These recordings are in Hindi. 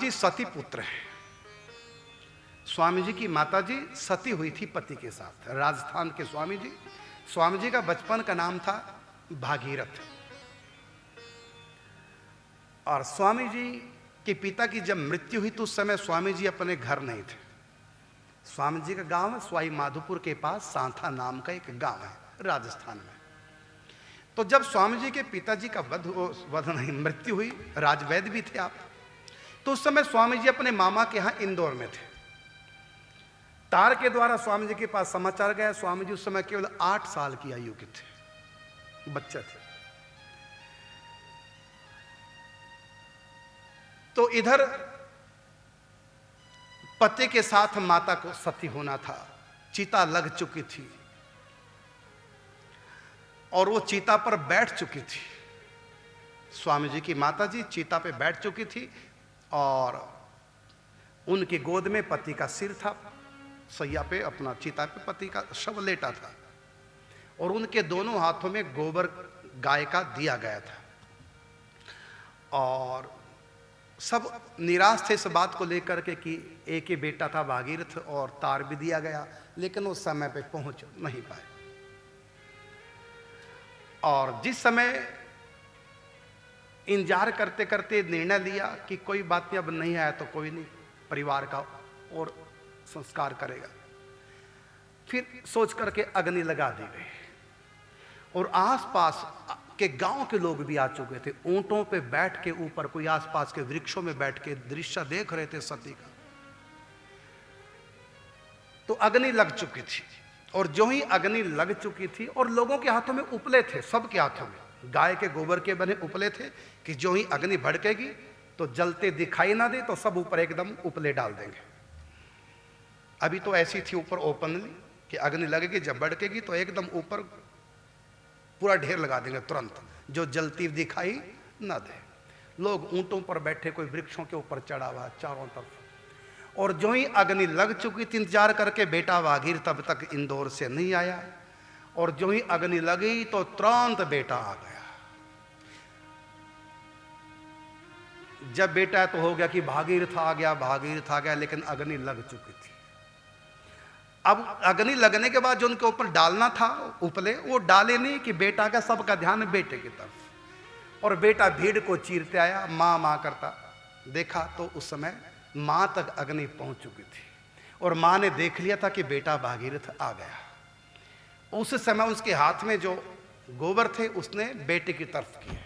जी सती पुत्र हैं। स्वामी जी की माता जी सती हुई थी पति के साथ। राजस्थान के स्वामी जी का बचपन का नाम था भागीरथ। और स्वामी जी के पिता की जब मृत्यु हुई तो उस समय स्वामी जी अपने घर नहीं थे। स्वामी जी का गांव है सवाई माधोपुर के पास सांथा नाम का एक गांव है राजस्थान में। तो जब स्वामी जी के पिताजी का मृत्यु हुई, राजवैद्य भी थे आप, तो उस समय स्वामी जी अपने मामा के यहां इंदौर में थे। तार के द्वारा स्वामी जी के पास समाचार गया। स्वामी जी उस समय केवल 8 साल की आयु के थे, बच्चा थे। तो इधर पति के साथ माता को सती होना था, चिता लग चुकी थी और वो चिता पर बैठ चुकी थी। स्वामी जी की माता जी चिता पे बैठ चुकी थी और उनकी गोद में पति का सिर था, सैया पे अपना चिता पे पति का शव लेटा था और उनके दोनों हाथों में गोबर गाय का दिया गया था। और सब निराश थे इस बात को लेकर के कि एक ही बेटा था भागीरथ और तार भी दिया गया, लेकिन उस समय पे पहुंच नहीं पाए। और जिस समय इंतजार करते करते निर्णय लिया कि कोई बात नहीं, अब नहीं आया तो कोई नहीं, परिवार का और संस्कार करेगा, फिर सोच करके अग्नि लगा दी गई। और आसपास के गांव के लोग भी आ चुके थे, ऊंटों पे बैठ के ऊपर कोई आसपास के वृक्षों में बैठ के दृश्य देख रहे थे सती का। तो अग्नि लग चुकी थी और जो ही अग्नि लग चुकी थी और लोगों के हाथों में उपले थे, सबके हाथों में गाय के गोबर के बने उपले थे कि जो ही अग्नि भड़केगी तो जलते दिखाई ना दे तो सब ऊपर एकदम उपले डाल देंगे। अभी तो ऐसी थी ऊपर ओपनली कि अग्नि लगेगी, जब भड़केगी तो एकदम ऊपर पूरा ढेर लगा देंगे तुरंत, जो जलती दिखाई ना दे। लोग ऊंटों पर बैठे, कोई वृक्षों के ऊपर चढ़ा हुआ चारों तरफ। और जो ही अग्नि लग चुकी थी, इंतजार करके बेटा भागीर तब तक इंदौर से नहीं आया और जो ही अग्नि लगी तो तुरंत बेटा आ गया। जब बेटा तो हो गया कि भागीरथ आ गया, लेकिन अग्नि लग चुकी थी। अब अग्नि लगने के बाद जो उनके ऊपर डालना था उपले, वो डाले नहीं कि बेटा का सबका ध्यान बेटे की तरफ। और बेटा भीड़ को चीरते आया, माँ माँ करता। देखा तो उस समय माँ तक अग्नि पहुंच चुकी थी और माँ ने देख लिया था कि बेटा भागीरथ आ गया। उस समय उसके हाथ में जो गोबर थे उसने बेटे की तरफ किए,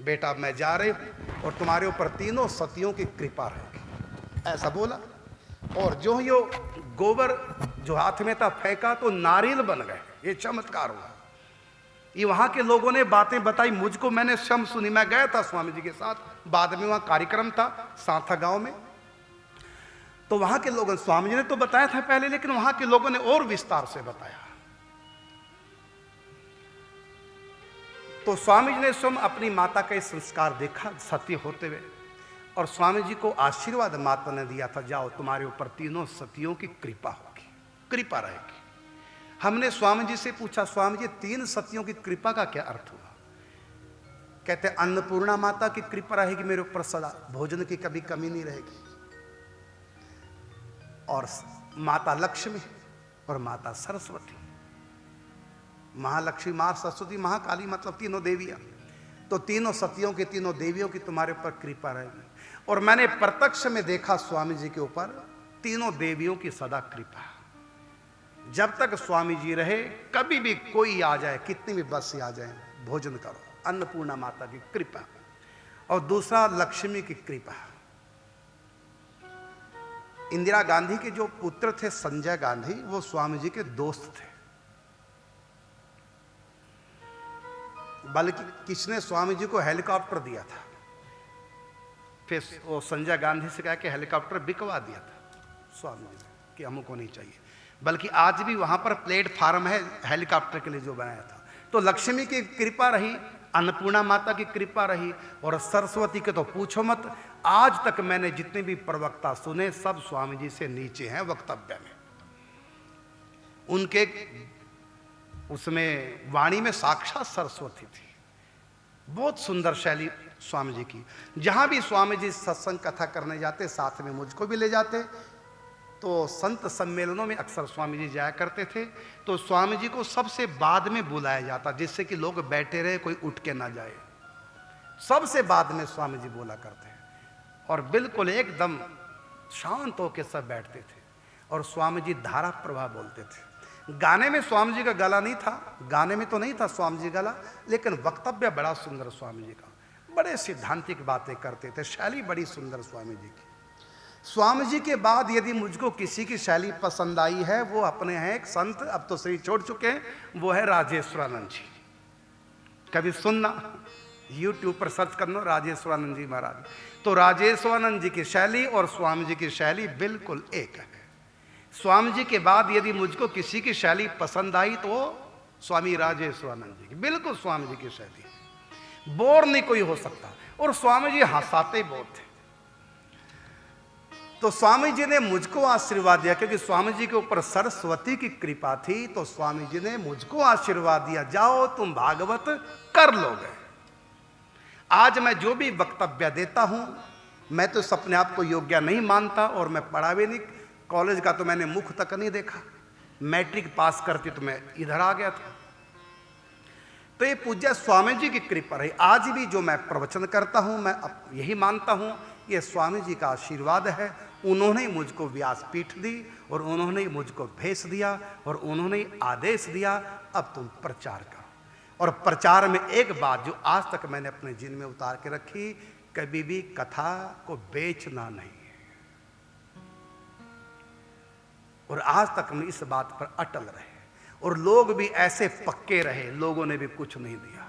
बेटा मैं जा रही हूं और तुम्हारे ऊपर तीनों सतियों की कृपा रहेगी, ऐसा बोला। और जो ही गोबर जो हाथ में था फेंका तो नारियल बन गए। ये चमत्कार हुआ। ये वहां के लोगों ने बातें बताई मुझको, मैंने स्वयं सुनी। मैं गया था स्वामी जी के साथ, बाद में वहां कार्यक्रम था सांथा गांव में, तो वहां के लोगों, स्वामी जी ने तो बताया था पहले, लेकिन वहां के लोगों ने और विस्तार से बताया। तो स्वामी जी ने स्वयं अपनी माता का संस्कार देखा सती होते हुए और स्वामी जी को आशीर्वाद माता ने दिया था, जाओ तुम्हारे ऊपर तीनों सतियों की कृपा होगी, कृपा रहेगी। हमने स्वामी जी से पूछा, स्वामी जी 3 सतियों की कृपा का क्या अर्थ हुआ? कहते अन्नपूर्णा माता की कृपा रहेगी मेरे ऊपर सदा, भोजन की कभी कमी नहीं रहेगी, और माता लक्ष्मी और माता सरस्वती, महालक्ष्मी, मां सरस्वती, महाकाली, मतलब तीनों देवियां। तो तीनों सतियों की, तीनों देवियों की तुम्हारे ऊपर कृपा रहेगी। और मैंने प्रत्यक्ष में देखा स्वामी जी के ऊपर तीनों देवियों की सदा कृपा। जब तक स्वामी जी रहे, कभी भी कोई आ जाए, कितनी भी बस आ जाए, भोजन करो, अन्नपूर्णा माता की कृपा। और दूसरा लक्ष्मी की कृपा। इंदिरा गांधी के जो पुत्र थे संजय गांधी, वो स्वामी जी के दोस्त थे। बल्कि किसने स्वामी जी को हेलीकॉप्टर दिया था, फिर वो संजय गांधी से कहा कि हेलीकॉप्टर बिकवा दिया था स्वामी जी ने कि हमको नहीं चाहिए। बल्कि आज भी वहां पर प्लेटफार्म है हेलीकॉप्टर के लिए जो बनाया था। तो लक्ष्मी की कृपा रही, अन्नपूर्णा माता की कृपा रही, और सरस्वती के तो पूछो मत। आज तक मैंने जितने भी प्रवक्ता सुने सब स्वामी जी से नीचे हैं वक्तव्य में। उनके उसमें वाणी में साक्षात सरस्वती थी। बहुत सुंदर शैली स्वामी जी की। जहाँ भी स्वामी जी सत्संग कथा करने जाते साथ में मुझको भी ले जाते। तो संत सम्मेलनों में अक्सर स्वामी जी जाया करते थे। तो स्वामी जी को सबसे बाद में बुलाया जाता, जिससे कि लोग बैठे रहे, कोई उठ के ना जाए। सबसे बाद में स्वामी जी बोला करते हैं और बिल्कुल एकदम शांत होकर सब बैठते थे। और स्वामी जी धारा प्रवाह बोलते थे। गाने में स्वामी जी का गला नहीं था, गाने में तो नहीं था स्वामी जी गला, लेकिन वक्तव्य बड़ा सुंदर स्वामी जी का, बड़े सिद्धांतिक बातें करते थे, शैली बड़ी सुंदर स्वामी जी की। स्वामी जी के बाद यदि मुझको किसी की शैली पसंद आई है, वो अपने हैं एक संत, अब तो शरीर छोड़ चुके हैं, वो है राजेश्वरानंद जी। कभी सुनना, YouTube पर सर्च करना राजेश्वरानंद जी महाराज। तो राजेश्वरानंद जी की शैली और स्वामी जी की शैली बिल्कुल एक है। स्वामी जी के बाद यदि मुझको किसी की शैली पसंद आई तो स्वामी राजेश्वरानंद जी की, बिल्कुल स्वामी जी की शैली, बोर नहीं कोई हो सकता। और स्वामी जी हंसाते बहुत थे। तो स्वामी जी ने मुझको आशीर्वाद दिया, क्योंकि स्वामी जी के ऊपर सरस्वती की कृपा थी। तो स्वामी जी ने मुझको आशीर्वाद दिया, जाओ तुम भागवत कर लोगे। आज मैं जो भी वक्तव्य देता हूं, मैं तो अपने आप को योग्य नहीं मानता, और मैं पढ़ा भी नहीं, कॉलेज का तो मैंने मुख तक नहीं देखा। मैट्रिक पास करती तो मैं इधर आ गया था। तो ये पूज्य स्वामी जी की कृपा रही। आज भी जो मैं प्रवचन करता हूं, मैं यही मानता हूं ये स्वामी जी का आशीर्वाद है। उन्होंने मुझको व्यासपीठ दी और उन्होंने मुझको भेज दिया और उन्होंने आदेश दिया, अब तुम प्रचार करो। और प्रचार में एक बात जो आज तक मैंने अपने जिन में उतार के रखी, कभी भी कथा को बेचना नहीं है। और आज तक हम इस बात पर अटल रहे और लोग भी ऐसे पक्के रहे, लोगों ने भी कुछ नहीं दिया।